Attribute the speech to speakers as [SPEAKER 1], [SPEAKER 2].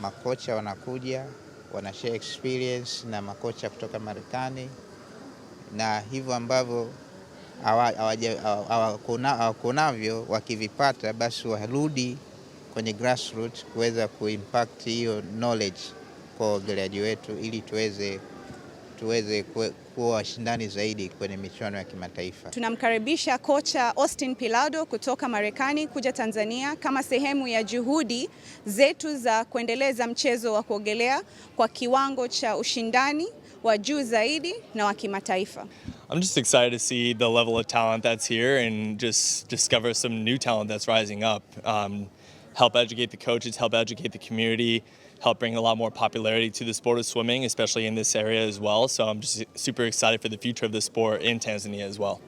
[SPEAKER 1] makocha wanakuja wanashare experience na makocha kutoka Marekani, na hivyo ambavyo hawakunavyo wakivipata, basi warudi kwenye grassroots kuweza kuimpact hiyo knowledge kwa waogeleaji wetu, ili tuweze kuwa washindani zaidi kwenye michuano ya kimataifa.
[SPEAKER 2] Tunamkaribisha kocha Austin Pilado kutoka Marekani kuja Tanzania kama sehemu ya juhudi zetu za kuendeleza mchezo wa kuogelea kwa kiwango cha ushindani wa juu zaidi na wa kimataifa.
[SPEAKER 3] I'm just excited to see the level of talent that's here and just discover some new talent that's rising up. Help educate the coaches, help educate the community, help bring a lot more popularity to the sport of swimming, especially in this area as well. So I'm just super excited for the future of the sport in Tanzania as well.